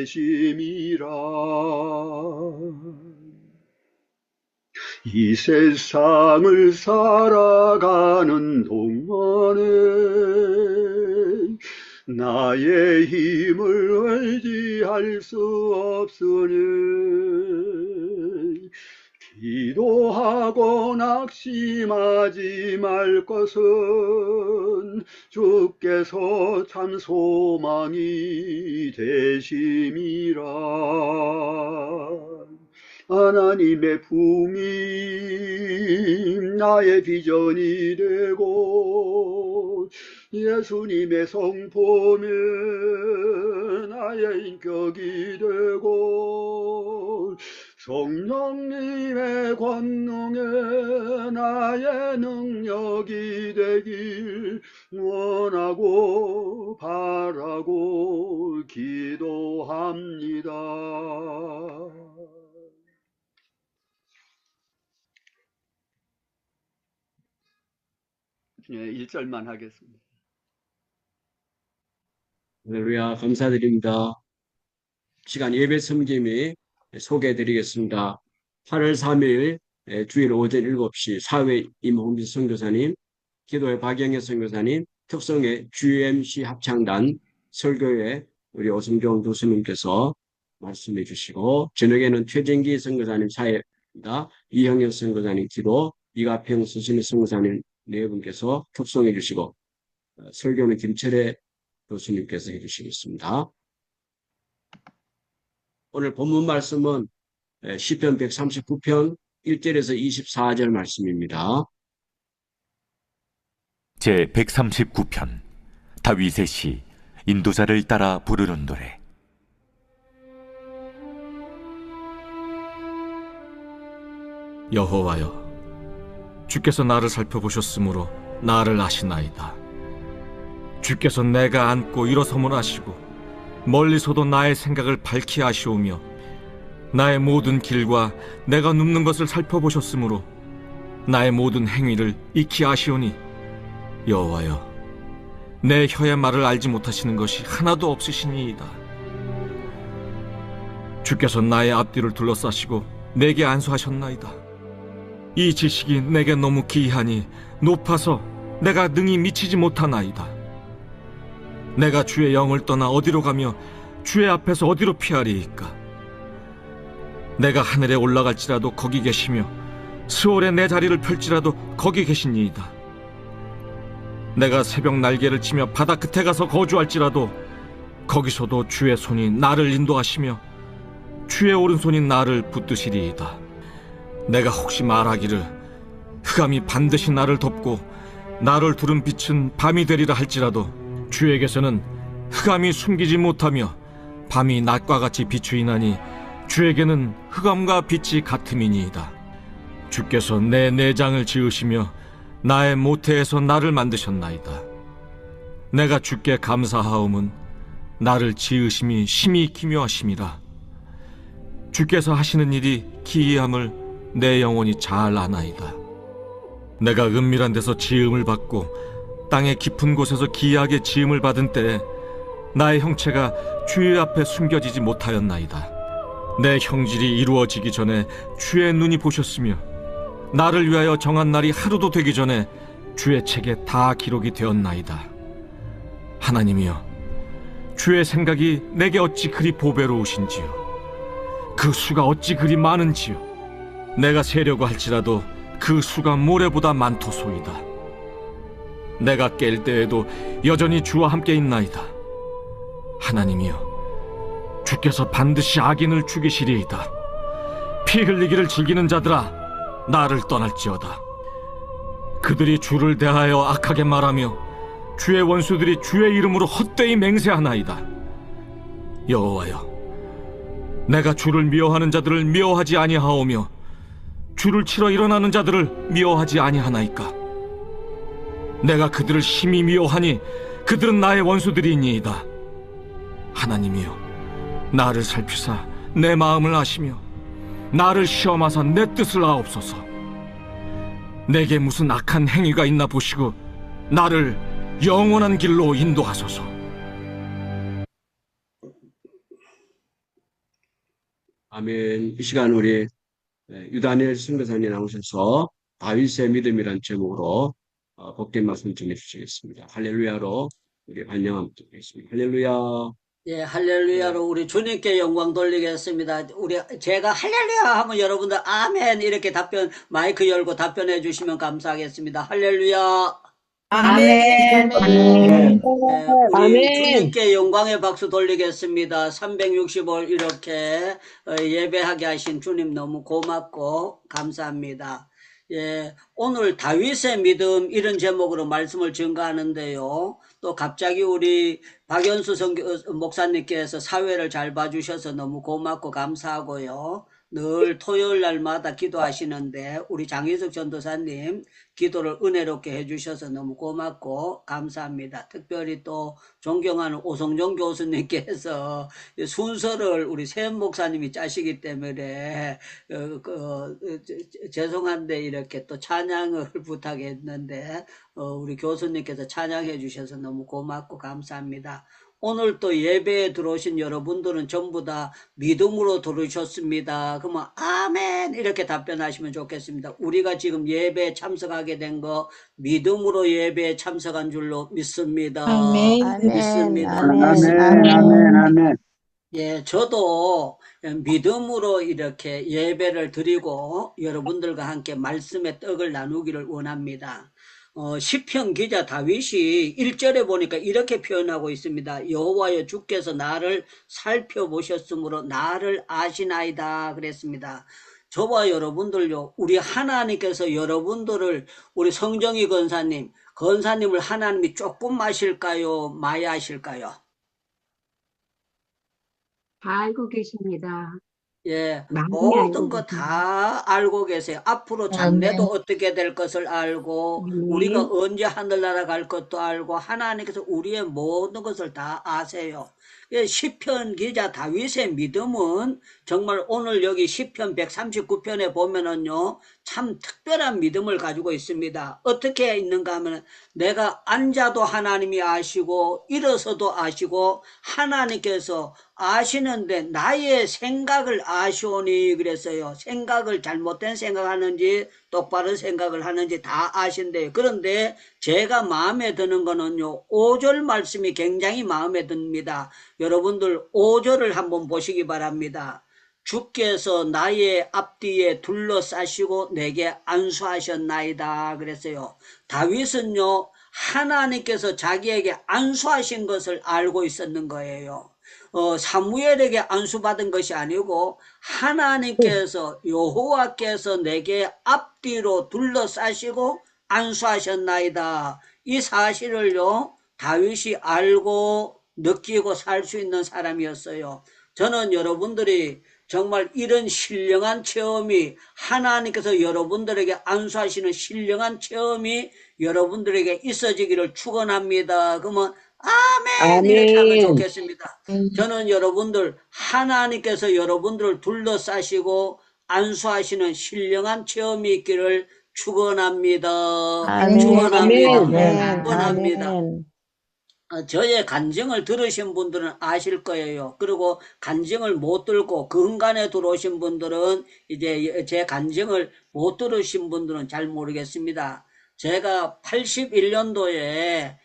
되심이라. 이 세상을 살아가는 동안에 나의 힘을 의지할 수 없으니 기도하고 낙심하지 말 것은 주께서 참 소망이 되심이라. 하나님의 품이 나의 비전이 되고 예수님의 성품이 나의 인격이 되고 성령님의 권능에 나의 능력이 되길 원하고 바라고 기도합니다. 네, 1절만 하겠습니다. 할렐루야, 감사드립니다. 시간 예배 섬김이 소개해드리겠습니다. 8월 3일 주일 오전 7시 사회 임홍빈 선교사님, 기도회 박영애 선교사님, 특성의 GMC 합창단, 설교회 우리 오승종 교수님께서 말씀해 주시고, 저녁에는 최정기 선교사님 사회입니다. 이형현 선교사님 기도, 이가평 수신의 선교사님 네 분께서 특성해 주시고, 설교는 김철애 교수님께서 해주시겠습니다. 오늘 본문 말씀은 시편 139편 1절에서 24절 말씀입니다. 제 139편 다윗의 시 인도자를 따라 부르는 노래. 여호와여, 주께서 나를 살펴보셨으므로 나를 아시나이다. 주께서 내가 앉고 일어섬을 아시고 멀리서도 나의 생각을 밝히 아시오며 나의 모든 길과 내가 눕는 것을 살펴보셨으므로 나의 모든 행위를 익히 아시오니 여호와여, 내 혀의 말을 알지 못하시는 것이 하나도 없으시니이다. 주께서 나의 앞뒤를 둘러싸시고 내게 안수하셨나이다. 이 지식이 내게 너무 기이하니 높아서 내가 능히 미치지 못하나이다. 내가 주의 영을 떠나 어디로 가며 주의 앞에서 어디로 피하리이까? 내가 하늘에 올라갈지라도 거기 계시며 스올에 내 자리를 펼지라도 거기 계시니이다. 내가 새벽 날개를 치며 바다 끝에 가서 거주할지라도 거기서도 주의 손이 나를 인도하시며 주의 오른손이 나를 붙드시리이다. 내가 혹시 말하기를 흑암이 반드시 나를 덮고 나를 두른 빛은 밤이 되리라 할지라도 주에게서는 흑암이 숨기지 못하며 밤이 낮과 같이 비추이나니 주에게는 흑암과 빛이 같음이니이다. 주께서 내 내장을 지으시며 나의 모태에서 나를 만드셨나이다. 내가 주께 감사하옴은 나를 지으심이 심히 기묘하심이라. 주께서 하시는 일이 기이함을 내 영혼이 잘 아나이다. 내가 은밀한 데서 지음을 받고 땅의 깊은 곳에서 기이하게 지음을 받은 때에 나의 형체가 주의 앞에 숨겨지지 못하였나이다. 내 형질이 이루어지기 전에 주의 눈이 보셨으며 나를 위하여 정한 날이 하루도 되기 전에 주의 책에 다 기록이 되었나이다. 하나님이여, 주의 생각이 내게 어찌 그리 보배로우신지요. 그 수가 어찌 그리 많은지요. 내가 세려고 할지라도 그 수가 모래보다 많도소이다. 내가 깰 때에도 여전히 주와 함께 있나이다. 하나님이여, 주께서 반드시 악인을 죽이시리이다. 피 흘리기를 즐기는 자들아, 나를 떠날지어다. 그들이 주를 대하여 악하게 말하며 주의 원수들이 주의 이름으로 헛되이 맹세하나이다. 여호와여, 내가 주를 미워하는 자들을 미워하지 아니하오며 주를 치러 일어나는 자들을 미워하지 아니하나이까? 내가 그들을 심히 미워하니 그들은 나의 원수들이니이다. 하나님이여, 나를 살피사 내 마음을 아시며 나를 시험하사 내 뜻을 아옵소서. 내게 무슨 악한 행위가 있나 보시고 나를 영원한 길로 인도하소서. 아멘. 이 시간 우리 유다니엘 선교사님 나오셔서 다윗의 믿음이란 제목으로 복된 말씀 전해 주시겠습니다. 할렐루야로 우리 환영함 드리겠습니다. 할렐루야. 예, 할렐루야로 우리 주님께 영광 돌리겠습니다. 제가 할렐루야 하면 여러분들 아멘 이렇게 마이크 열고 답변해 주시면 감사하겠습니다. 할렐루야. 아멘. 예, 우리 아멘. 주님께 영광의 박수 돌리겠습니다. 365일 이렇게 예배하게 하신 주님 너무 고맙고 감사합니다. 예, 오늘 다윗의 믿음 이런 제목으로 말씀을 증거하는데요. 또 갑자기 우리 박연수 목사님께서 사회를 잘 봐주셔서 너무 고맙고 감사하고요. 늘 토요일 날마다 기도하시는데 우리 장희석 전도사님 기도를 은혜롭게 해주셔서 너무 고맙고 감사합니다. 특별히 또 존경하는 오성종 교수님께서 순서를 우리 세연 목사님이 짜시기 때문에 죄송한데 이렇게 또 찬양을 부탁했는데 우리 교수님께서 찬양해 주셔서 너무 고맙고 감사합니다. 오늘 또 예배에 들어오신 여러분들은 전부 다 믿음으로 들으셨습니다. 그러면 아멘 이렇게 답변하시면 좋겠습니다. 우리가 지금 예배에 참석하게 된 거 믿음으로 예배에 참석한 줄로 믿습니다. 아멘. 믿습니다. 아멘. 예, 저도 믿음으로 이렇게 예배를 드리고 여러분들과 함께 말씀의 떡을 나누기를 원합니다. 시편 기자 다윗이 1절에 보니까 이렇게 표현하고 있습니다. 여호와여 주께서 나를 살펴보셨으므로 나를 아시나이다 그랬습니다. 저와 여러분들요, 우리 하나님께서 여러분들을 우리 성정희 건사님을 하나님이 조금 아실까요? 많이 아실까요? 다 알고 계십니다. 예, 많이 모든 알고 거 계십니다. 다 알고 계세요. 앞으로 장래도 어떻게 될 것을 알고, 우리가 언제 하늘나라 갈 것도 알고, 하나님께서 우리의 모든 것을 다 아세요. 예, 시편 기자 다윗의 믿음은 정말 오늘 여기 시편 139편에 보면은요, 참 특별한 믿음을 가지고 있습니다. 어떻게 있는가 하면 내가 앉아도 하나님이 아시고 일어서도 아시고 하나님께서 아시는데 나의 생각을 아시오니 그랬어요. 생각을 잘못된 생각하는지 똑바른 생각을 하는지 다 아신대요. 그런데 제가 마음에 드는 거는요, 5절 말씀이 굉장히 마음에 듭니다. 여러분들 5절을 한번 보시기 바랍니다. 주께서 나의 앞뒤에 둘러싸시고 내게 안수하셨나이다 그랬어요. 다윗은요, 하나님께서 자기에게 안수하신 것을 알고 있었는 거예요. 사무엘에게 안수받은 것이 아니고 하나님께서 여호와께서 내게 앞뒤로 둘러싸시고 안수하셨나이다. 이 사실을요, 다윗이 알고 느끼고 살 수 있는 사람이었어요. 저는 여러분들이 정말 이런 신령한 체험이 하나님께서 여러분들에게 안수하시는 신령한 체험이 여러분들에게 있어지기를 축원합니다. 그러면 아멘 이렇게 하면 좋겠습니다. 저는 여러분들 하나님께서 여러분들을 둘러싸시고 안수하시는 신령한 체험이 있기를 축원합니다. 축원합니다. 축원합니다. 저의 간증을 들으신 분들은 아실 거예요. 그리고 간증을 못 들고 근간에 들어오신 분들은 이제 제 간증을 못 들으신 분들은 잘 모르겠습니다. 제가 81년도에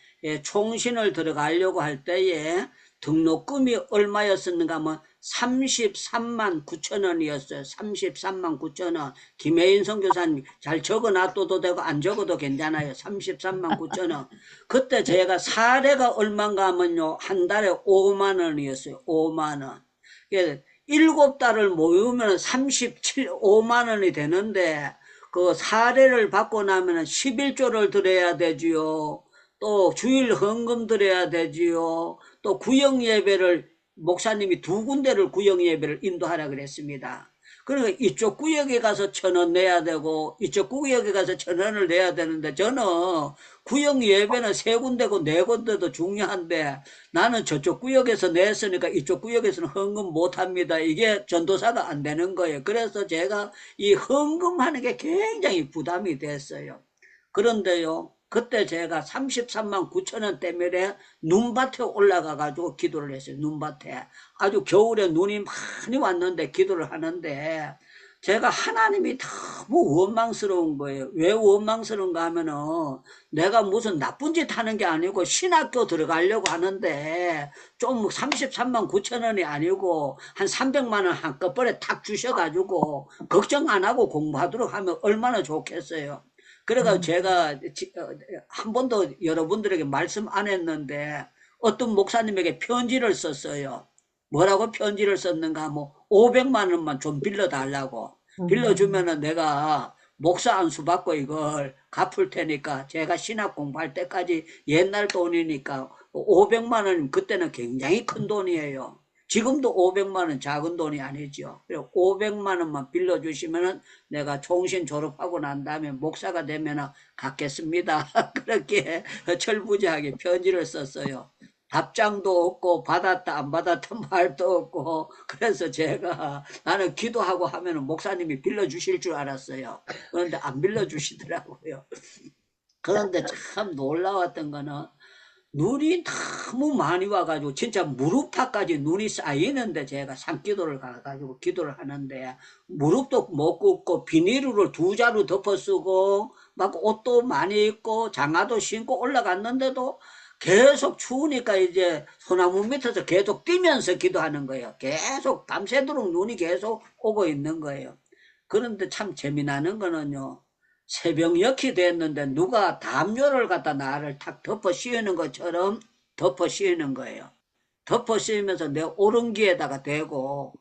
총신을 들어가려고 할 때에 등록금이 얼마였었는가 하면 33만 9천 원이었어요. 33만 9천 원. 김혜인 선교사님 잘 적어놔둬도 되고 안 적어도 괜찮아요. 33만 9천 원. 그때 제가 사례가 얼마인가 하면요, 한 달에 5만 원이었어요. 5만 원. 7달을 모으면 5만 원이 되는데 그 사례를 받고 나면 11조를 드려야 되지요. 또 주일 헌금 드려야 되지요. 또 구역 예배를 목사님이 2군데를 구역 예배를 인도하라 그랬습니다. 그러니까 이쪽 구역에 가서 1,000원 내야 되고 이쪽 구역에 가서 1,000원을 내야 되는데 저는 구역 예배는 3군데고 4군데도 중요한데 나는 저쪽 구역에서 냈으니까 이쪽 구역에서는 헌금 못합니다. 이게 전도사가 안 되는 거예요. 그래서 제가 이 헌금하는 게 굉장히 부담이 됐어요. 그런데요, 그때 제가 33만 9천 원 때문에 눈밭에 올라가가지고 기도를 했어요. 눈밭에. 아주 겨울에 눈이 많이 왔는데 기도를 하는데 제가 하나님이 너무 원망스러운 거예요. 왜 원망스러운가 하면은 내가 무슨 나쁜 짓 하는 게 아니고 신학교 들어가려고 하는데 좀 33만 9천 원이 아니고 한 300만 원 한꺼번에 탁 주셔가지고 걱정 안 하고 공부하도록 하면 얼마나 좋겠어요. 그래가 제가 한 번도 여러분들에게 말씀 안 했는데 어떤 목사님에게 편지를 썼어요. 뭐라고 편지를 썼는가 하면 500만 원만 좀 빌려달라고. 빌려주면은 내가 목사 안수 받고 이걸 갚을 테니까 제가 신학 공부할 때까지 옛날 돈이니까 500만 원 그때는 굉장히 큰 돈이에요. 지금도 500만 원 작은 돈이 아니죠. 500만 원만 빌려주시면은 내가 총신 졸업하고 난 다음에 목사가 되면은 갚겠습니다. 그렇게 철부지하게 편지를 썼어요. 답장도 없고 받았다 안 받았다 말도 없고 그래서 제가 나는 기도하고 하면은 목사님이 빌려주실 줄 알았어요. 그런데 안 빌려주시더라고요. 그런데 참 놀라웠던 거는 눈이 너무 많이 와가지고 진짜 무릎타까지 눈이 쌓이는데 제가 산기도를 가가지고 기도를 하는데 무릎도 못 굽고 비닐을 2자루 덮어 쓰고 막 옷도 많이 입고 장화도 신고 올라갔는데도 계속 추우니까 이제 소나무 밑에서 계속 뛰면서 기도하는 거예요. 계속 밤새도록 눈이 계속 오고 있는 거예요. 그런데 참 재미나는 거는요. 새벽녘이 됐는데 누가 담요를 갖다 나를 탁 덮어 씌우는 것처럼 덮어 씌우는 거예요. 덮어 씌우면서 내 오른귀에다가 대고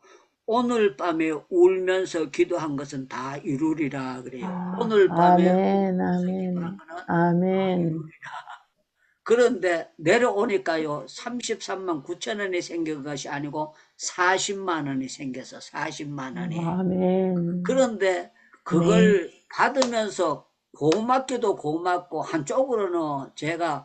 오늘 밤에 울면서 기도한 것은 다 이루리라 그래요. 오늘 밤에 아멘, 울면서 아멘, 기도한 거는 다 아멘. 이루리라. 그런데 내려오니까요 33만 9천 원이 생긴 것이 아니고 40만 원이 생겨서 40만 원이. 아멘. 그런데 그걸 받으면서 고맙기도 고맙고 한쪽으로는 제가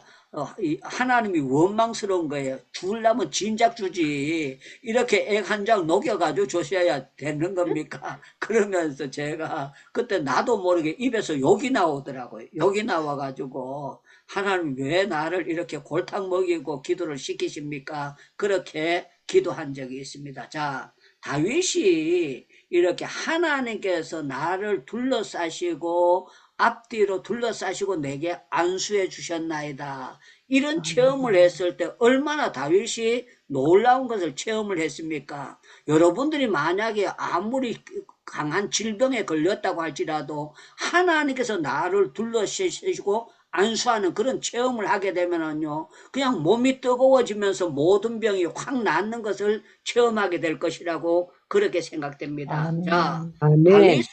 하나님이 원망스러운 거예요. 주려면 진작 주지 이렇게 액 한 장 녹여가지고 주셔야 되는 겁니까? 그러면서 제가 그때 나도 모르게 입에서 욕이 나오더라고요. 욕이 나와가지고 하나님 왜 나를 이렇게 골탕 먹이고 기도를 시키십니까? 그렇게 기도한 적이 있습니다. 자, 다윗이 이렇게 하나님께서 나를 둘러싸시고 앞뒤로 둘러싸시고 내게 안수해 주셨나이다. 이런 체험을 했을 때 얼마나 다윗이 놀라운 것을 체험을 했습니까? 여러분들이 만약에 아무리 강한 질병에 걸렸다고 할지라도 하나님께서 나를 둘러싸시고 안수하는 그런 체험을 하게 되면은요, 그냥 몸이 뜨거워지면서 모든 병이 확 낫는 것을 체험하게 될 것이라고 그렇게 생각됩니다. 아멘. 자, 아멘. 다윗은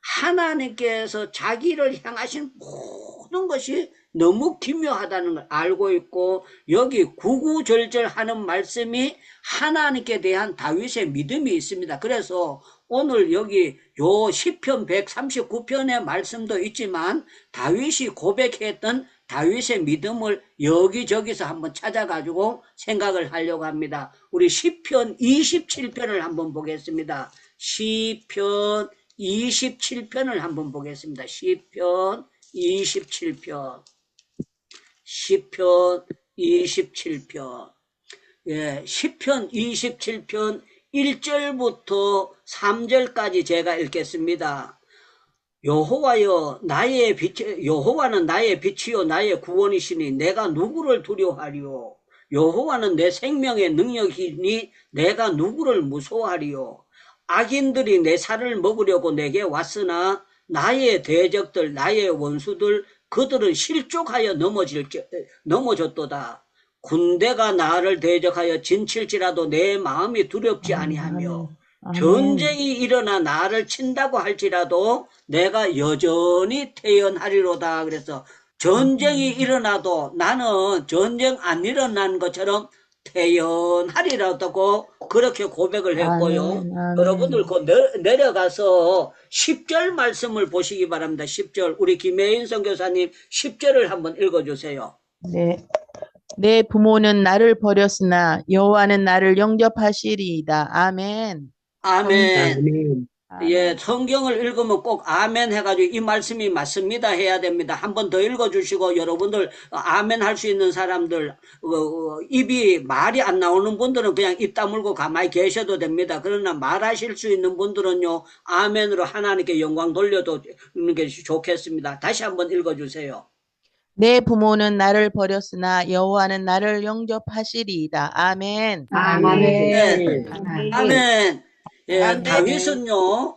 하나님께서 자기를 향하신 모든 것이 너무 기묘하다는 걸 알고 있고 여기 구구절절하는 말씀이 하나님께 대한 다윗의 믿음이 있습니다. 그래서 오늘 여기 요 시편 139편의 말씀도 있지만 다윗이 고백했던 다윗의 믿음을 여기저기서 한번 찾아가지고 생각을 하려고 합니다. 우리 시편 27편을 한번 보겠습니다. 시편 27편을 한번 보겠습니다. 시편 27편. 시편 27편. 예, 시편 27편 1절부터 3절까지 제가 읽겠습니다. 여호와여 나의 빛 여호와는 나의 빛이요 나의 구원이시니 내가 누구를 두려워하리요. 여호와는 내 생명의 능력이니 내가 누구를 무서워하리요. 악인들이 내 살을 먹으려고 내게 왔으나 나의 대적들 나의 원수들 그들은 실족하여 넘어졌도다. 군대가 나를 대적하여 진칠지라도 내 마음이 두렵지 아니하며 전쟁이 일어나 나를 친다고 할지라도 내가 여전히 태연하리로다. 그래서 전쟁이 일어나도 나는 전쟁 안 일어난 것처럼 태연하리라고 그렇게 고백을 했고요. 아멘, 아멘. 여러분들 그 내려가서 10절 말씀을 보시기 바랍니다. 10절 우리 김혜인 선교사님 10절을 한번 읽어주세요. 네. 내 부모는 나를 버렸으나 여호와는 나를 영접하시리이다. 아멘. 아멘. 아멘. 예, 성경을 읽으면 꼭 아멘 해가지고 이 말씀이 맞습니다 해야 됩니다. 한 번 더 읽어주시고 여러분들 아멘 할 수 있는 사람들 입이 말이 안 나오는 분들은 그냥 입 다물고 가만히 계셔도 됩니다. 그러나 말하실 수 있는 분들은요 아멘으로 하나님께 영광 돌려도 게 좋겠습니다. 다시 한번 읽어주세요. 내 부모는 나를 버렸으나 여호와는 나를 영접하시리이다. 아멘. 네. 아멘. 예, 아멘. 다윗은요,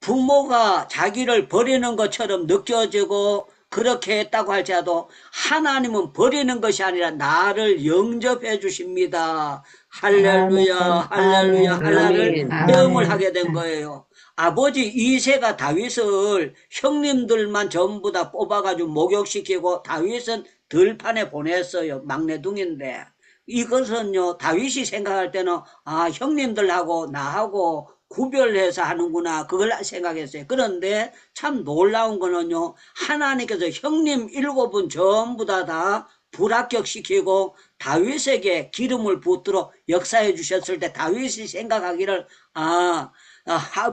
부모가 자기를 버리는 것처럼 느껴지고 그렇게 했다고 할지라도 하나님은 버리는 것이 아니라 나를 영접해 주십니다. 할렐루야, 할렐루야, 하나를 체험을 하게 된 거예요. 아버지 이새가 다윗을 형님들만 전부 다 뽑아가지고 목욕시키고 다윗은 들판에 보냈어요. 막내둥인데. 이것은요, 다윗이 생각할 때는, 아, 형님들하고 나하고 구별해서 하는구나. 그걸 생각했어요. 그런데 참 놀라운 거는요, 하나님께서 형님 7분 전부 다 불합격시키고 다윗에게 기름을 붓도록 역사해 주셨을 때 다윗이 생각하기를,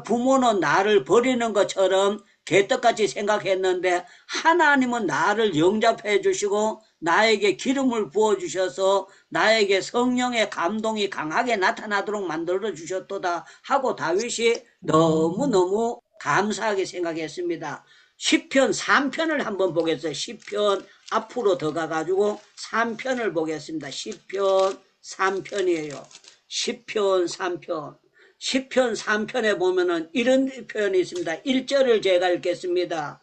부모는 나를 버리는 것처럼 개떡같이 생각했는데 하나님은 나를 영접해 주시고 나에게 기름을 부어 주셔서 나에게 성령의 감동이 강하게 나타나도록 만들어 주셨도다 하고 다윗이 너무너무 감사하게 생각했습니다. 시편 3편을 한번 보겠어요. 시편 앞으로 더 가가지고 3편을 보겠습니다. 시편 3편이에요. 시편 3편. 시편 3편에 보면은 이런 표현이 있습니다. 1절을 제가 읽겠습니다.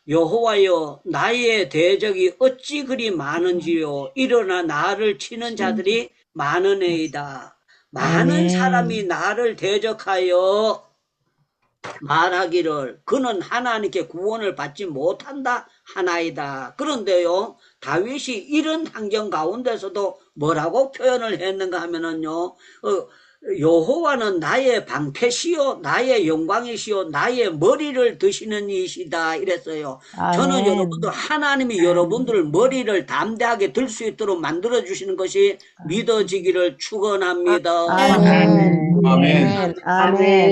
여호와여 나의 대적이 어찌 그리 많은지요. 일어나 나를 치는 자들이 많으네이다. 많은 사람이 나를 대적하여 말하기를 그는 하나님께 구원을 받지 못한다 하나이다. 그런데요 다윗이 이런 환경 가운데서도 뭐라고 표현을 했는가 하면은요 여호와는 나의 방패시요 나의 영광이시요 나의 머리를 드시는 이시다 이랬어요. 저는 여러분들 하나님이 여러분들 머리를 담대하게 들 수 있도록 만들어 주시는 것이 믿어지기를 축원합니다. 아멘.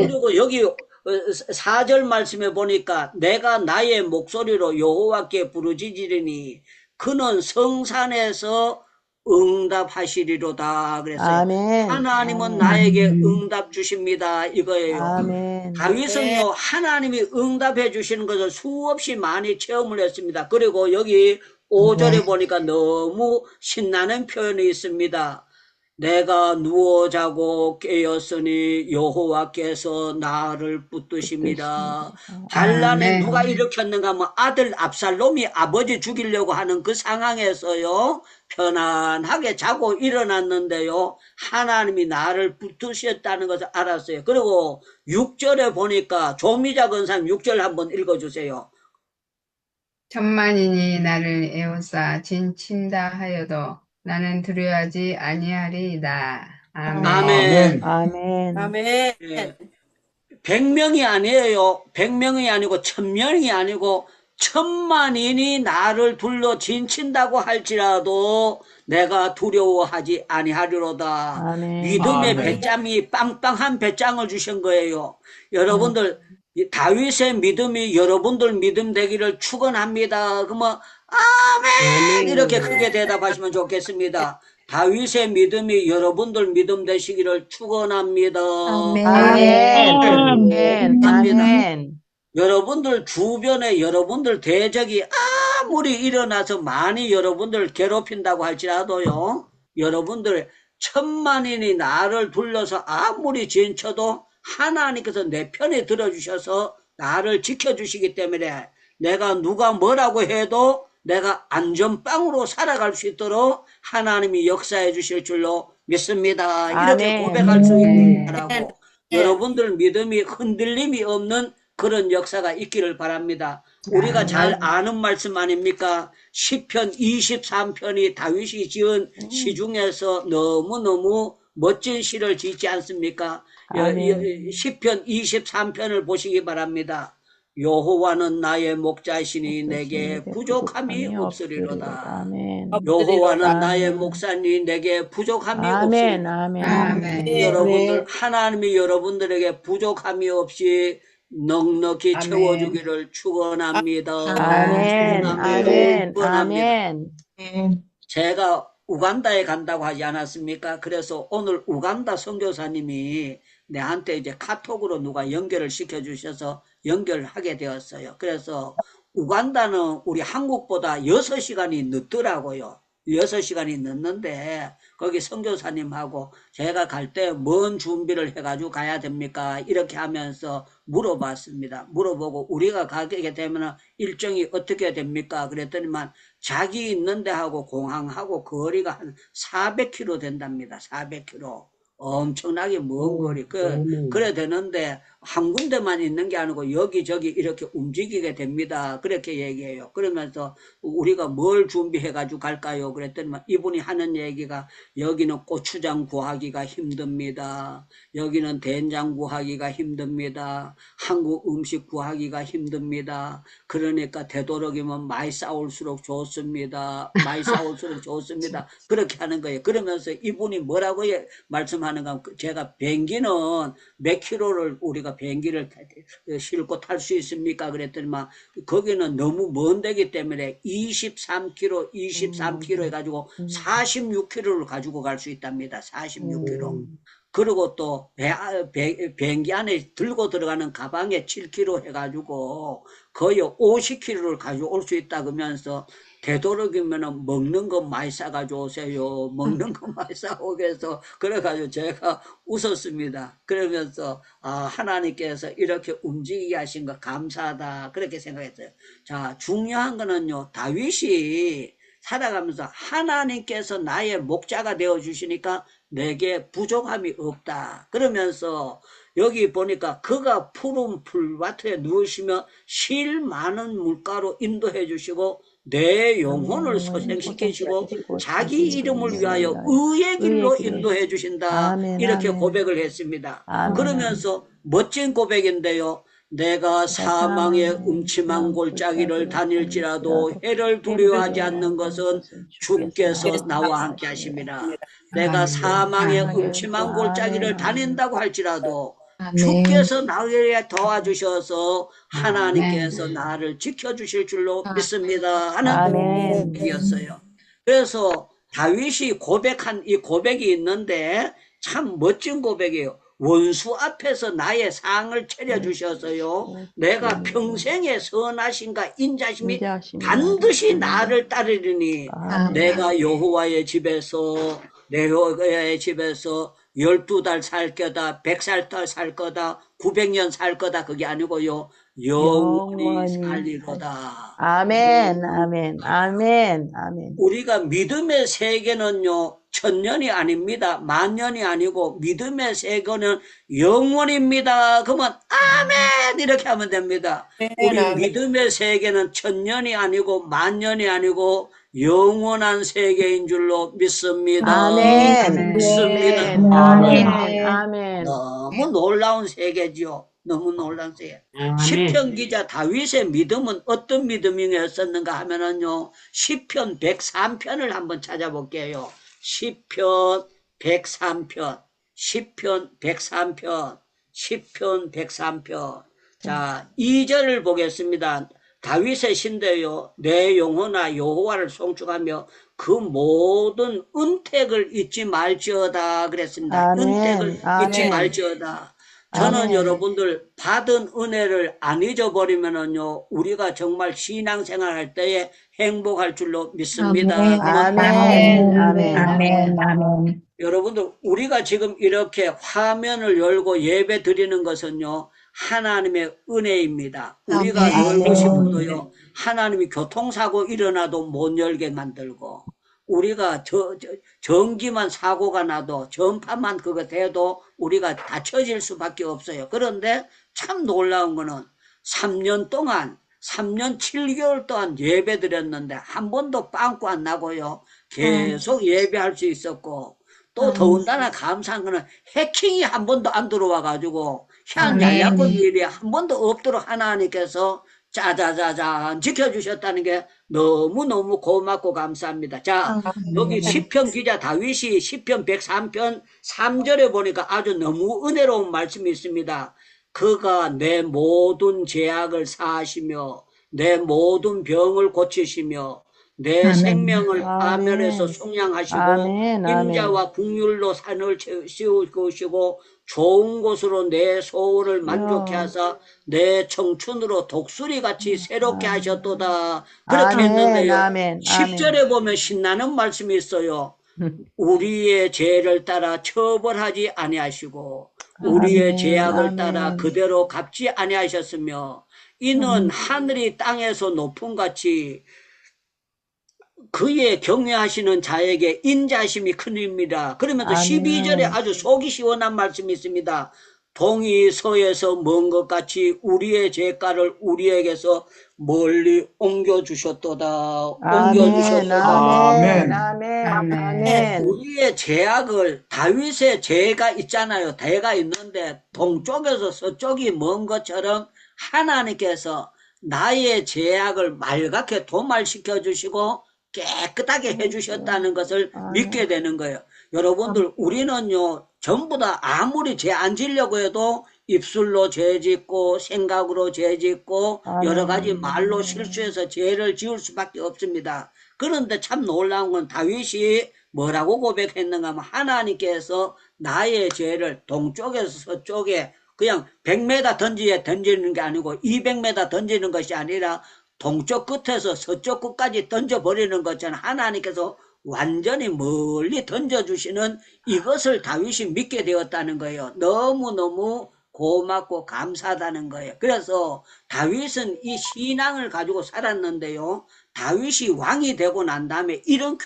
그리고 여기 4절 말씀에 보니까 내가 나의 목소리로 여호와께 부르짖으리니 그는 성산에서 응답하시리로다 그랬어요. 아멘. 하나님은 나에게 응답 주십니다 이거예요. 아멘. 다윗은요 하나님이 응답해 주시는 것을 수없이 많이 체험을 했습니다. 그리고 여기 5절에 보니까 너무 신나는 표현이 있습니다. 내가 누워 자고 깨었으니 여호와께서 나를 붙드십니다. 반란에 누가 일으켰는가 하면 아들 압살롬이 아버지 죽이려고 하는 그 상황에서요 편안하게 자고 일어났는데요 하나님이 나를 붙드셨다는 것을 알았어요. 그리고 6절에 보니까 조미자 건상 6절 한번 읽어주세요. 천만인이 나를 에워싸 진친다 하여도 나는 두려워하지 아니하리이다. 아멘. 아멘. 예. 100명이 아니에요. 100명이 아니고 1000명이 아니고 1000만인이 나를 둘러 진친다고 할지라도 내가 두려워하지 아니하리로다. 아멘. 믿음의 배짱이 빵빵한 배짱을 주신 거예요. 여러분들 다윗의 믿음이 여러분들 믿음 되기를 축원합니다. 그러면 아멘 이렇게 크게 대답하시면 좋겠습니다. 다윗의 믿음이 여러분들 믿음 되시기를 축원합니다. 아멘. 여러분들 주변에 여러분들 대적이 아무리 일어나서 많이 여러분들 괴롭힌다고 할지라도요 여러분들 천만인이 나를 둘러서 아무리 진쳐도 하나님께서 내 편에 들어주셔서 나를 지켜주시기 때문에 내가 누가 뭐라고 해도 내가 안전빵으로 살아갈 수 있도록 하나님이 역사해 주실 줄로 믿습니다. 이렇게 고백할 수 있는 거라고 여러분들 믿음이 흔들림이 없는 그런 역사가 있기를 바랍니다. 우리가 잘 아는 말씀 아닙니까? 시편 23편이 다윗이 지은 시 중에서 너무너무 멋진 시를 짓지 않습니까? 시편 23편을 보시기 바랍니다. 여호와는 나의 목자시니 내게 부족함이 없으리로다. 여호와는 나의 목사니 내게 부족함이 없으리로다. 여러분들 하나님이 여러분들에게 부족함이 없이 넉넉히 아멘. 채워주기를 축원합니다. 아멘. 축원합니다. 아멘. 아멘. 제가 우간다에 간다고 하지 않았습니까? 그래서 오늘 우간다 선교사님이 내한테 이제 카톡으로 누가 연결을 시켜주셔서 연결하게 되었어요. 그래서 우간다는 우리 한국보다 6시간이 늦더라고요. 6시간이 늦는데 거기 선교사님하고 제가 갈 때 뭔 준비를 해가지고 가야 됩니까? 이렇게 하면서 물어봤습니다. 물어보고 우리가 가게 되면 일정이 어떻게 됩니까? 그랬더니만 자기 있는 데하고 공항하고 거리가 한 400km 된답니다. 400km. 엄청나게 먼 거리. 그래 되는데 한 군데만 있는 게 아니고 여기저기 이렇게 움직이게 됩니다. 그렇게 얘기해요. 그러면서 우리가 뭘 준비해가지고 갈까요? 그랬더니 이분이 하는 얘기가 여기는 고추장 구하기가 힘듭니다. 여기는 된장 구하기가 힘듭니다. 한국 음식 구하기가 힘듭니다. 그러니까 되도록이면 많이 싸울수록 좋습니다. 많이 싸울수록 좋습니다. 그렇게 하는 거예요. 그러면서 이분이 뭐라고 말씀하는가? 제가 비행기는 몇 킬로를 우리가 비행기를 싣고 탈 수 있습니까? 그랬더니만 거기는 너무 먼 데기 때문에 23km 해가지고 46km를 가지고 갈 수 있답니다. 46km. 그리고 또 비행기 안에 들고 들어가는 가방에 7kg 해가지고 거의 50kg를 가지고 올 수 있다 그러면서 되도록이면 먹는 거 많이 싸가지고 오세요. 먹는 거 많이 싸오게 해서 그래가지고 제가 웃었습니다. 그러면서 하나님께서 이렇게 움직이게 하신 거 감사하다 그렇게 생각했어요. 자, 중요한 거는요, 다윗이 살아가면서 하나님께서 나의 목자가 되어주시니까 내게 부족함이 없다. 그러면서 여기 보니까 그가 푸른 풀밭에 누우시며 실 많은 물가로 인도해 주시고 내 영혼을 소생시키시고 자기 이름을 위하여 의의 길로 인도해 주신다. 이렇게 고백을 했습니다. 그러면서 멋진 고백인데요. 내가 사망의 음침한 골짜기를 다닐지라도 해를 두려워하지 않는 것은 주께서 나와 함께 하심이라. 내가 사망의 음침한 골짜기를 다닌다고 할지라도 주께서 나에게 도와주셔서 하나님께서 나를 지켜주실 줄로 믿습니다 하는 고백이었어요. 그래서 다윗이 고백한 이 고백이 있는데 참 멋진 고백이에요. 원수 앞에서 나의 상을 차려주셔서요, 내가 평생의 선하심과 인자심이 반드시 나를 따르리니 내가 여호와의 집에서 12달 살 거다, 100살 살 거다, 900년 살 거다. 그게 아니고요, 영원히 살리로다. 아멘, 아멘, 아멘, 아멘. 우리가 믿음의 세계는요, 1000년이 아닙니다. 10,000년이 아니고 믿음의 세계는 영원입니다. 그러면 아멘 이렇게 하면 됩니다. 우리 믿음의 세계는 1000년이 아니고 10,000년이 아니고 영원한 세계인 줄로 믿습니다. 아멘. 믿습니다. 아멘. 아멘. 너무 놀라운 세계죠. 너무 놀라운 세계. 시편 기자 다윗의 믿음은 어떤 믿음이었었는가 하면은요, 시편 103편을 한번 찾아볼게요. 시편 103편, 시편 103편, 시편 103편. 자, 2절을 보겠습니다. 다윗의 신데요, 내 영혼아 여호와를 송축하며 그 모든 은택을 잊지 말지어다 그랬습니다. 아멘. 은택을 아멘. 잊지 말지어다. 저는 아멘. 여러분들 받은 은혜를 안 잊어버리면은요, 우리가 정말 신앙생활 할 때에 행복할 줄로 믿습니다. 아멘. 아멘. 아멘. 여러분들, 우리가 지금 이렇게 화면을 열고 예배 드리는 것은요, 하나님의 은혜입니다. 우리가 열고 싶어도요, 하나님이 교통사고 일어나도 못 열게 만들고, 우리가 전기만 사고가 나도, 전파만 그거 돼도 우리가 다쳐질 수밖에 없어요. 그런데 참 놀라운 거는 3년 7개월 동안 예배 드렸는데 한 번도 빵꾸 안 나고요, 계속 예배할 수 있었고, 또 더군다나 감사한 거는 해킹이 한 번도 안 들어와가지고 향약권 일이 한 번도 없도록 하나님께서 짜자자잔 지켜주셨다는 게 너무너무 고맙고 감사합니다. 자, 여기 시편 기자 다윗이 시편 103편 3절에 보니까 아주 너무 은혜로운 말씀이 있습니다. 그가 내 모든 죄악을 사하시며 내 모든 병을 고치시며 내 생명을 파멸해서 속량하시고 아멘. 아멘. 인자와 국률로 산을 씌우시고 좋은 곳으로 내 소원을 만족케 하사 내 청춘으로 독수리같이 새롭게 하셨도다. 그렇게 아멘. 했는데요. 아멘. 10절에 보면 신나는 말씀이 있어요. 우리의 죄를 따라 처벌하지 아니하시고 우리의 아멘. 죄악을 따라 아멘. 그대로 갚지 아니하셨으며 이는 하늘이 땅에서 높음같이 그의 경외하시는 자에게 인자심이 큰입니다. 그러면서 아멘. 12절에 아주 속이 시원한 말씀이 있습니다. 동이 서에서 먼 것 같이 우리의 죄가를 우리에게서 멀리 옮겨주셨도다. 아멘. 옮겨주셨도다. 아멘. 아멘. 아멘. 아멘. 우리의 죄악을 다윗의 죄가 있잖아요. 대가 있는데 동쪽에서 서쪽이 먼 것처럼 하나님께서 나의 죄악을 맑게 도말시켜 주시고 깨끗하게 해주셨다는 것을 믿게 되는 거예요. 여러분들 우리는요 전부 다 아무리 죄 안 지려고 해도 입술로 죄 짓고 생각으로 죄 짓고 여러 가지 말로 실수해서 죄를 지을 수밖에 없습니다. 그런데 참 놀라운 건 다윗이 뭐라고 고백했는가 하면 하나님께서 나의 죄를 동쪽에서 서쪽에 그냥 100m 던지는 게 아니고 200m 던지는 것이 아니라 동쪽 끝에서 서쪽 끝까지 던져버리는 것처럼 하나님께서 완전히 멀리 던져주시는 이것을 다윗이 믿게 되었다는 거예요. 너무너무 고맙고 감사하다는 거예요. 그래서 다윗은 이 신앙을 가지고 살았는데요. 다윗이 왕이 되고 난 다음에 이런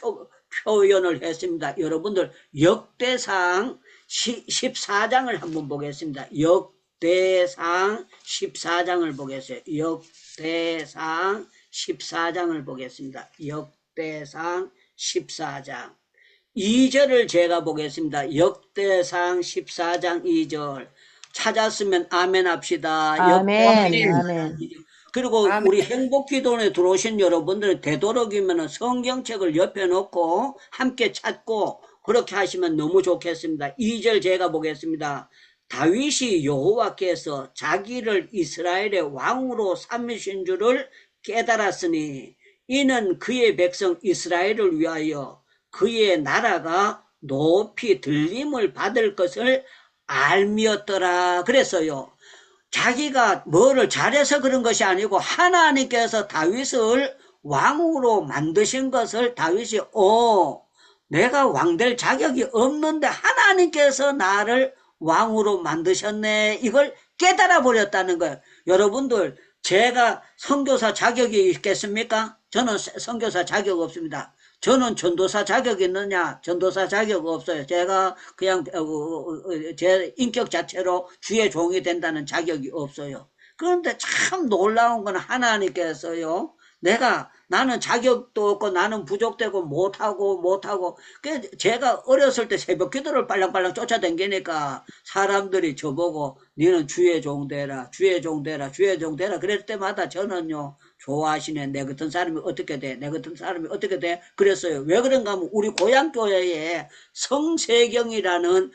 표현을 했습니다. 여러분들 역대상 14장을 한번 보겠습니다. 역대상 14장을 보겠어요. 역대상 14장을 보겠습니다. 역대상 14장 2절을 제가 보겠습니다. 역대상 14장 2절 찾았으면 아멘 합시다. 아멘. 아멘. 그리고 우리 행복기도원에 들어오신 여러분들은 되도록이면 성경책을 옆에 놓고 함께 찾고 그렇게 하시면 너무 좋겠습니다. 2절 제가 보겠습니다. 다윗이 여호와께서 자기를 이스라엘의 왕으로 삼으신 줄을 깨달았으니 이는 그의 백성 이스라엘을 위하여 그의 나라가 높이 들림을 받을 것을 알미었더라. 그랬어요. 자기가 뭐를 잘해서 그런 것이 아니고 하나님께서 다윗을 왕으로 만드신 것을 다윗이 내가 왕 될 자격이 없는데 하나님께서 나를 왕으로 만드셨네. 이걸 깨달아 버렸다는 거예요. 여러분들 제가 선교사 자격이 있겠습니까? 저는 선교사 자격 없습니다. 저는 전도사 자격이 있느냐? 전도사 자격 없어요. 제가 그냥 제 인격 자체로 주의 종이 된다는 자격이 없어요. 그런데 참 놀라운 건 하나님께서요. 나는 자격도 없고 나는 부족되고 못하고 제가 어렸을 때 새벽 기도를 빨랑빨랑 쫓아다니니까 사람들이 저보고 너는 주의 종 되라 주의 종 되라 그럴 때마다 저는요 좋아하시네. 내 같은 사람이 어떻게 돼? 내 같은 사람이 어떻게 돼? 그랬어요. 왜 그런가 하면 우리 고향교회에 성세경이라는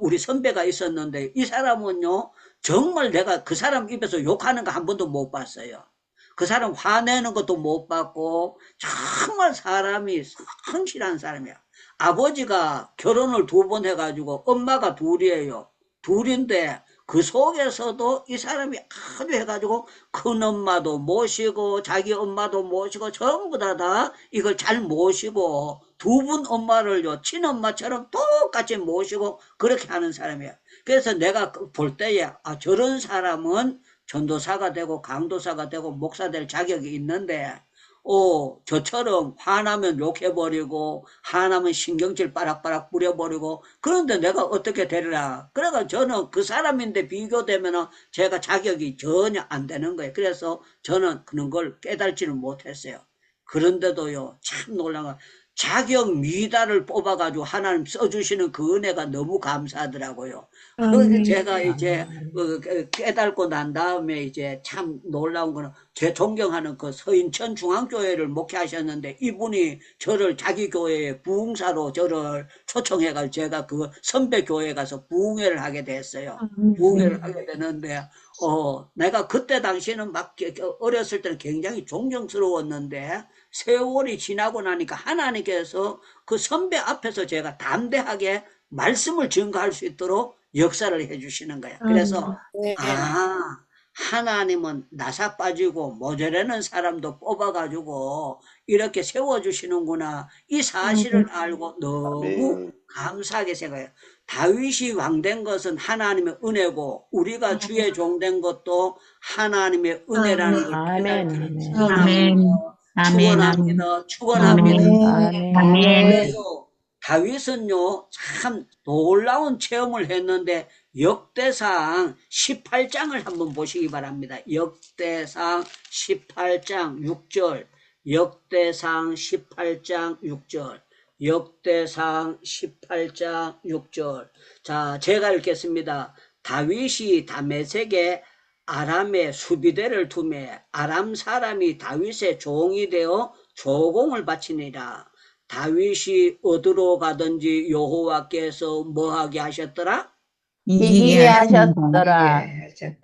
우리 선배가 있었는데 이 사람은요 정말 내가 그 사람 입에서 욕하는 거 한 번도 못 봤어요. 그 사람 화내는 것도 못 봤고 정말 사람이 성실한 사람이야. 아버지가 결혼을 2번 해가지고 엄마가 둘이에요. 둘인데 그 속에서도 이 사람이 아주 해가지고 큰엄마도 모시고 자기 엄마도 모시고 전부 다 이걸 잘 모시고 2분 엄마를요 친엄마처럼 똑같이 모시고 그렇게 하는 사람이야. 그래서 내가 볼 때에 저런 사람은 전도사가 되고 강도사가 되고 목사 될 자격이 있는데 저처럼 화나면 욕해버리고 화나면 신경질 빠락빠락 뿌려버리고 그런데 내가 어떻게 되리라. 그래가 저는 그 사람인데 비교되면 제가 자격이 전혀 안 되는 거예요. 그래서 저는 그런 걸 깨달지는 못했어요. 그런데도요 참 놀라운 거 자격 미달을 뽑아가지고 하나님 써주시는 그 은혜가 너무 감사하더라고요. 그래서 제가 이제 깨닫고 난 다음에 이제 참 놀라운 거는 제 존경하는 그 서인천 중앙교회를 목회하셨는데 이분이 저를 자기 교회에 부흥사로 저를 초청해가지고 제가 그 선배 교회에 가서 부흥회를 하게 됐어요. 부흥회를 하게 되는데 내가 그때 당시에는 막 어렸을 때는 굉장히 존경스러웠는데 세월이 지나고 나니까 하나님께서 그 선배 앞에서 제가 담대하게 말씀을 증거할 수 있도록 역사를 해주시는 거야. 그래서 하나님은 나사 빠지고 모자라는 사람도 뽑아가지고 이렇게 세워주시는구나. 이 사실을 알고 너무 감사하게 생각해요. 다윗이 왕된 것은 하나님의 은혜고 우리가 주의 종된 것도 하나님의 은혜라는 걸 깨닫기를 축원합니다. 축원합니다. 그래서 다윗은요 참 놀라운 체험을 했는데 역대상 18장을 한번 보시기 바랍니다. 역대상 18장 6절 역대상 18장 6절 역대상 18장 6절 자 제가 읽겠습니다. 다윗이 다메섹에 아람의 수비대를 두매 아람 사람이 다윗의 종이 되어 조공을 바치니라. 다윗이 어디로 가든지 여호와께서 뭐하게 하셨더라? 이기게 하셨더라.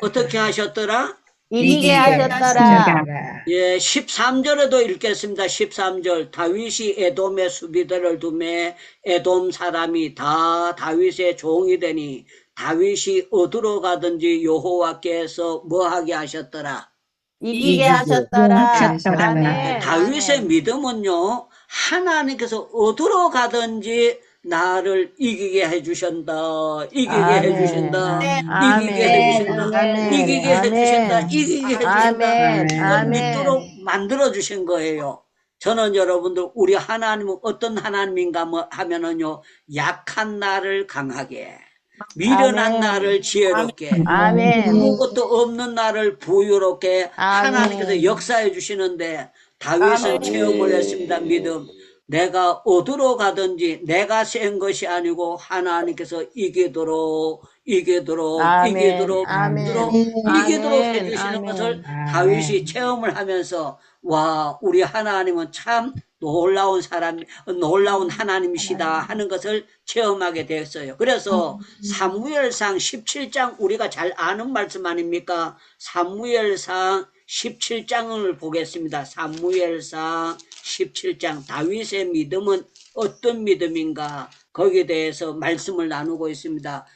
어떻게 하셨더라? 이기게 하셨더라. 예, 13절에도 읽겠습니다. 13절 다윗이 에돔의 수비대를 두매 에돔 사람이 다 다윗의 종이 되니 다윗이 어디로 가든지 여호와께서 뭐하게 하셨더라? 이기게 하셨더라. 아멘. 다윗의 믿음은요 하나님께서 어디로 가든지 나를 이기게 해주신다. 이기게 해주신다. 이기게 해주신다. 이기게 해주신다. 이기게 해주신다. 믿도록 만들어주신 거예요. 저는 여러분들 우리 하나님은 어떤 하나님인가 하면은요 약한 나를 강하게 미련한 나를 지혜롭게 아무것도 없는 나를 부유롭게 하나님께서 역사해 주시는데 다윗은 체험을 했습니다. 믿음. 내가 어디로 가든지 내가 센 것이 아니고 해주시는 것을 다윗이 체험을 하면서 와 우리 하나님은 참 놀라운 하나님이시다 하는 것을 체험하게 됐어요. 그래서 사무엘상 17장 우리가 잘 아는 말씀 아닙니까? 사무엘상 17장을 보겠습니다. 사무엘상 17장 다윗의 믿음은 어떤 믿음인가 거기에 대해서 말씀을 나누고 있습니다.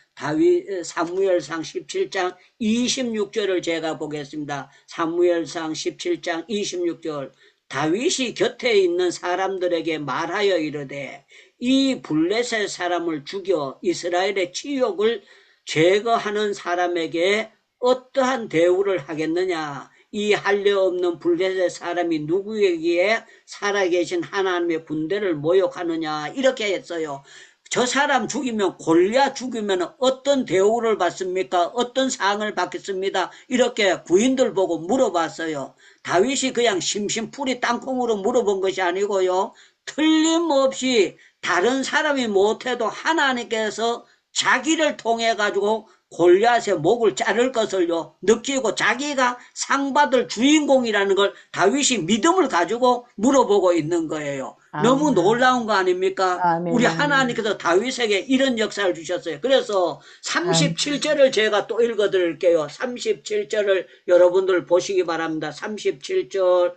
사무엘상 17장 26절을 제가 보겠습니다. 사무엘상 17장 26절 다윗이 곁에 있는 사람들에게 말하여 이르되 이 블레셋 사람을 죽여 이스라엘의 치욕을 제거하는 사람에게 어떠한 대우를 하겠느냐. 이 할례 없는 블레셋 사람이 누구에게 살아계신 하나님의 군대를 모욕하느냐 이렇게 했어요. 저 사람 죽이면 골리앗 죽이면 어떤 대우를 받습니까? 어떤 상을 받겠습니다. 이렇게 부인들 보고 물어봤어요. 다윗이 그냥 심심풀이 땅콩으로 물어본 것이 아니고요. 틀림없이 다른 사람이 못해도 하나님께서 자기를 통해 가지고 골리앗의 목을 자를 것을요 느끼고 자기가 상받을 주인공이라는 걸 다윗이 믿음을 가지고 물어보고 있는 거예요. 너무 놀라운 거 아닙니까? 우리 하나님께서 다윗에게 이런 역사를 주셨어요. 그래서 37절을 제가 또 읽어드릴게요. 37절을 여러분들 보시기 바랍니다. 37절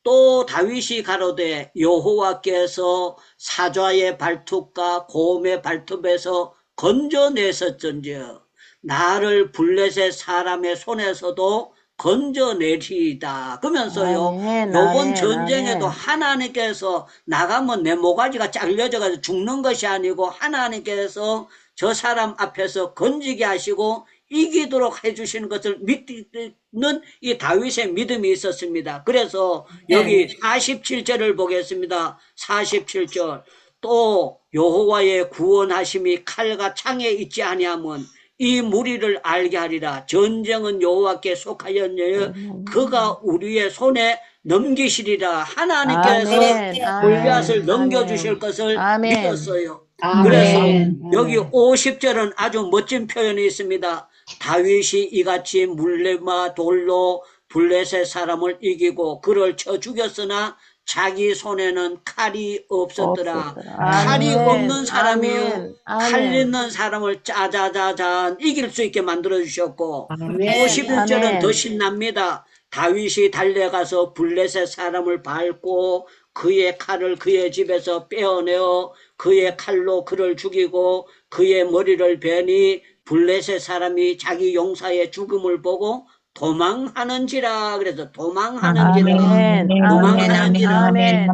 또 다윗이 가로되 여호와께서 사자의 발톱과 곰의 발톱에서 건져내셨던지어 나를 블레셋 사람의 손에서도 건져내리이다. 그러면서요 요번 전쟁에도 하나님께서 나가면 내 모가지가 잘려져가지고 죽는 것이 아니고 하나님께서 저 사람 앞에서 건지게 하시고 이기도록 해주시는 것을 믿는 이 다윗의 믿음이 있었습니다. 그래서 여기 47절을 보겠습니다. 47절 또 여호와의 구원하심이 칼과 창에 있지 아니하면 이 무리를 알게 하리라. 전쟁은 여호와께 속하였느니 그가 우리의 손에 넘기시리라. 하나님께서 아멘. 골리앗을 아멘. 넘겨주실 것을 아멘. 믿었어요. 아멘. 그래서 아멘. 여기 50절은 아주 멋진 표현이 있습니다. 다윗이 이같이 물레와 돌로 블레셋 사람을 이기고 그를 쳐 죽였으나 자기 손에는 칼이 없었더라. 칼이 아멘. 없는 사람이요, 아멘. 칼 아멘. 있는 사람을 짜자자잔 이길 수 있게 만들어 주셨고, 아멘. 51절은 아멘. 더 신납니다. 다윗이 달려가서 블레셋 사람을 밟고 그의 칼을 그의 집에서 빼어내어 그의 칼로 그를 죽이고 그의 머리를 베니 블레셋 사람이 자기 용사의 죽음을 보고 도망하는지라. 그래서 도망하는지라. 아멘. 도망하는지라. 아멘.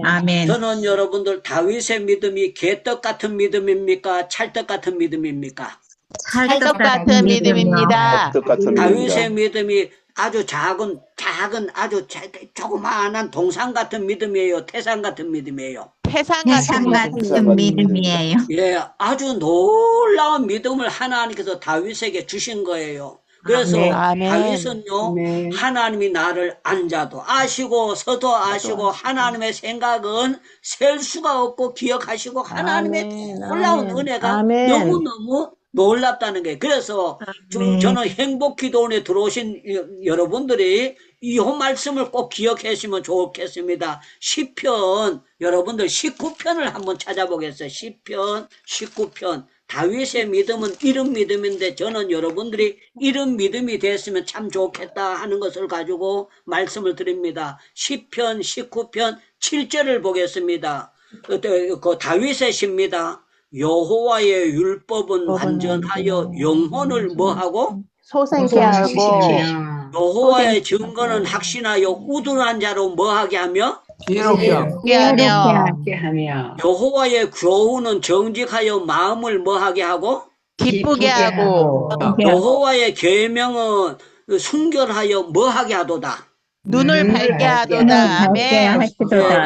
아멘. 저는 여러분들 다윗의 믿음이 개떡 같은 믿음입니까? 찰떡 같은 믿음입니까? 찰떡 같은 믿음입니다. 똑같은 다윗의 믿음이 아주 작은 아주 조그마한 동산 같은 믿음이에요? 태산 같은 믿음이에요? 태산 같은 믿음이에요. 예, 아주 놀라운 믿음을 하나님께서 다윗에게 주신 거예요. 그래서 아멘. 다윗은요, 네. 하나님이 나를 앉아도 아시고 서도 아시고 하나님의 생각은 셀 수가 없고 기억하시고 하나님의 아멘. 놀라운 아멘. 은혜가 아멘. 너무너무 놀랍다는 거예요. 그래서 저는 행복기도원에 들어오신 여러분들이 이 말씀을 꼭 기억하시면 좋겠습니다. 시편, 여러분들 19편을 한번 찾아보겠어요. 시편 19편. 다윗의 믿음은 이런 믿음인데 저는 여러분들이 이런 믿음이 됐으면 참 좋겠다 하는 것을 가지고 말씀을 드립니다. 시편 19편 7절을 보겠습니다. 그 다윗의 시입니다. 여호와의 율법은 완전하여 영혼을 뭐하고? 소생케 하고 여호와의 증거는 확신하여 우둔한 자로 뭐하게 하며? 기록하며 하며 여호와의 교훈은 정직하여 마음을 뭐하게 하고? 기쁘게 하고 여호와의 계명은 순결하여 뭐하게 하도다? 눈을 밝게 하도다. 아멘.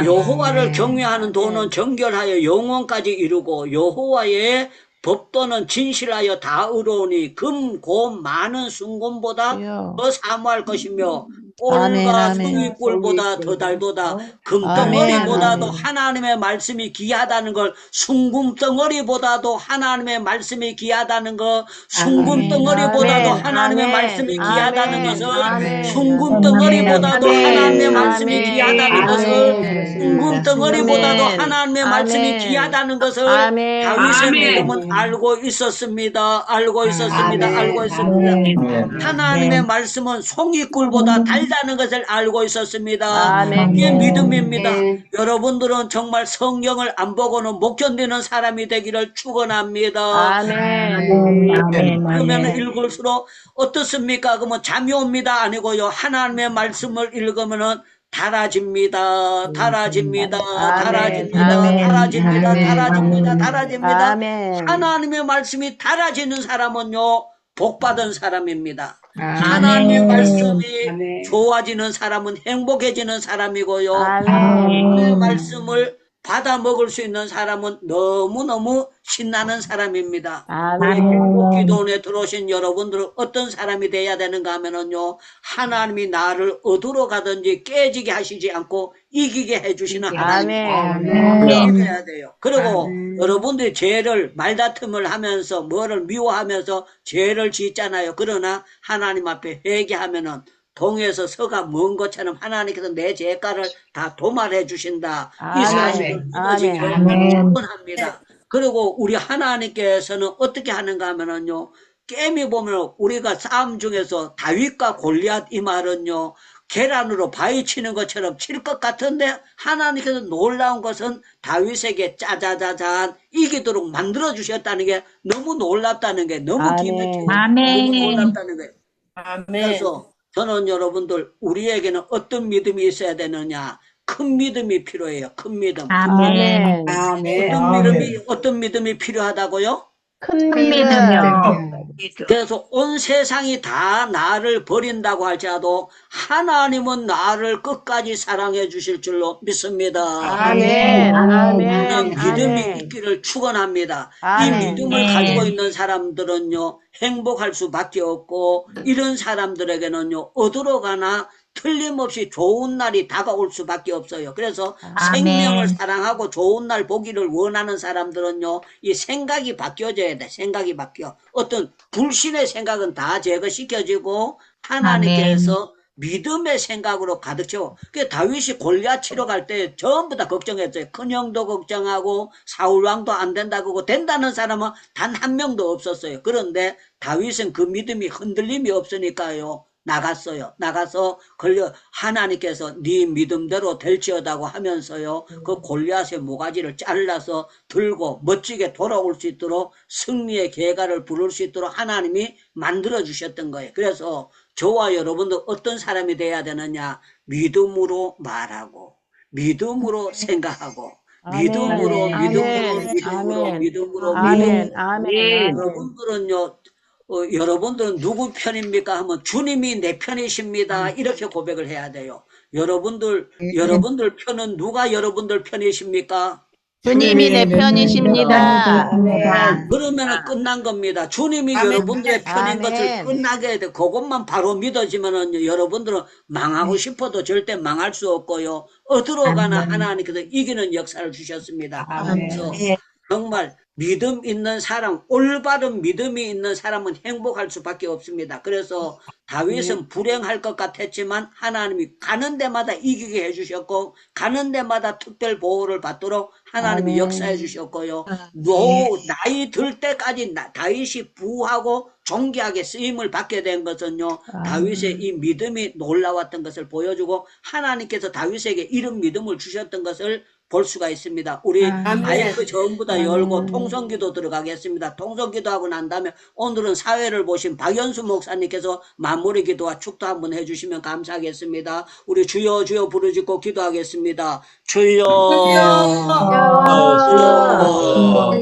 여호와를 경외하는 도는 정결하여 영원까지 이루고 여호와의 법도는 진실하여 다 의로우니 금, 곰, 많은 순금보다 더 사모할 것이며 아멘, 꿀과 아멘. 송이꿀보다 더 달도다. 금덩어리보다도 하나님의 말씀이 귀하다는 걸, 순금덩어리보다도 하나님의 말씀이 귀하다는 거, 순금덩어리보다도 아멘. 하나님의 아멘. 말씀이 귀하다는 아멘. 것을, 아멘. 순금덩어리보다도 아멘. 하나님의 말씀이 아멘. 귀하다는 것을, 아멘. 순금덩어리보다도 아멘. 하나님의 말씀이 아멘. 귀하다는 것을 아멘. 다윗의 아멘. 믿음은 알고 있었습니다. 알고 있었습니다. 아멘. 알고 있습니다. 하나님의 말씀은 송이꿀보다 달다는 것을 알고 있었습니다. 아멘. 이게 믿음입니다. 아멘. 여러분들은 정말 성경을 안 보고는 못 견디는 사람이 되기를 축원합니다. 아멘. 그러면 읽을수록 어떻습니까? 그러면 잠이 옵니다 아니고요. 하나님의 말씀을 읽으면은 달아집니다. 달아집니다. 달아집니다. 아멘. 달아집니다. 아멘. 달아집니다. 달아집니다. 아멘. 하나님의 말씀이 달아지는 사람은요, 복받은 사람입니다. 아멘. 하나님의 말씀이 아멘. 좋아지는 사람은 행복해지는 사람이고요. 아멘. 하나님의 말씀을 받아 먹을 수 있는 사람은 너무너무 신나는 사람입니다. 우리 아멘. 행복기도원에 들어오신 여러분들은 어떤 사람이 돼야 되는가 하면은요, 하나님이 나를 어디로 가든지 깨지게 하시지 않고 이기게 해주시는 하나님. 아멘. 그렇게 돼야 돼요. 그리고 아멘. 여러분들이 죄를 말다툼을 하면서 뭐를 미워하면서 죄를 짓잖아요. 그러나 하나님 앞에 회개하면은 동에서 서가 먼 것처럼 하나님께서 내 죄가를 다 도말해 주신다. 이 아멘. 사실을 믿어지기를 아멘. 축원합니다. 그리고 우리 하나님께서는 어떻게 하는가 하면은요, 게임이 보면 우리가 싸움 중에서 다윗과 골리앗 이 말은요, 계란으로 바위 치는 것처럼 칠 것 같은데 하나님께서 놀라운 것은 다윗에게 짜자자잔 이기도록 만들어 주셨다는 게 너무 놀랍다는 게 너무 아멘. 기쁘죠. 너무 놀랍다는 게. 그래서 저는 여러분들 우리에게는 어떤 믿음이 있어야 되느냐? 큰 믿음이 필요해요. 큰 믿음. 아멘. 아멘. 어떤 믿음이 필요하다고요? 큰 믿음이요. 그래서 온 세상이 다 나를 버린다고 할지라도 하나님은 나를 끝까지 사랑해 주실 줄로 믿습니다. 아멘. 저는 아멘. 믿음이 아멘. 있기를 축원합니다. 이 아멘. 믿음을 가지고 있는 사람들은요, 행복할 수밖에 없고 이런 사람들에게는요, 어디로 가나 틀림없이 좋은 날이 다가올 수밖에 없어요. 그래서 아멘. 생명을 사랑하고 좋은 날 보기를 원하는 사람들은요, 이 생각이 바뀌어져야 돼. 생각이 바뀌어. 어떤 불신의 생각은 다 제거시켜지고 하나님께서 믿음의 생각으로 가득 채워. 그 다윗이 골리앗 치러 갈 때 전부 다 걱정했어요. 큰형도 걱정하고 사울 왕도 안 된다고 하고 된다는 사람은 단 한 명도 없었어요. 그런데 다윗은 그 믿음이 흔들림이 없으니까요. 나갔어요. 나가서 하나님께서 네 믿음대로 될지어다고 하면서요. 그 골리앗의 모가지를 잘라서 들고 멋지게 돌아올 수 있도록 승리의 계가를 부를 수 있도록 하나님이 만들어 주셨던 거예요. 그래서 저와 여러분도 어떤 사람이 돼야 되느냐? 믿음으로 말하고 믿음으로 생각하고 믿음으로 여러분들은요, 여러분들은 누구 편입니까? 하면 주님이 내 편이십니다. 이렇게 고백을 해야 돼요. 여러분들 편은 누가 여러분들 편이십니까? 주님이 내 편이십니다. 그러면 끝난 겁니다. 주님이 여러분들의 편인 것을 끝나게 해야 돼. 그것만 바로 믿어지면은 여러분들은 망하고 싶어도 절대 망할 수 없고요. 어디로 가나 하나님께서 이기는 역사를 주셨습니다. 그래서 정말 믿음 있는 사람, 올바른 믿음이 있는 사람은 행복할 수밖에 없습니다. 그래서 다윗은 불행할 것 같았지만 하나님이 가는 데마다 이기게 해주셨고 가는 데마다 특별 보호를 받도록 하나님이 역사해 주셨고요. 나이 들 때까지 다윗이 부하고 존귀하게 쓰임을 받게 된 것은요. 다윗의 이 믿음이 놀라웠던 것을 보여주고 하나님께서 다윗에게 이런 믿음을 주셨던 것을 볼 수가 있습니다. 우리 마이크 전부 다 열고 통성기도 들어가겠습니다. 통성기도하고 난 다음에 오늘은 사회를 보신 박연수 목사님께서 마무리 기도와 축도 한번 해주시면 감사하겠습니다. 우리 주여 주여 부르짖고 기도하겠습니다. 주여 주여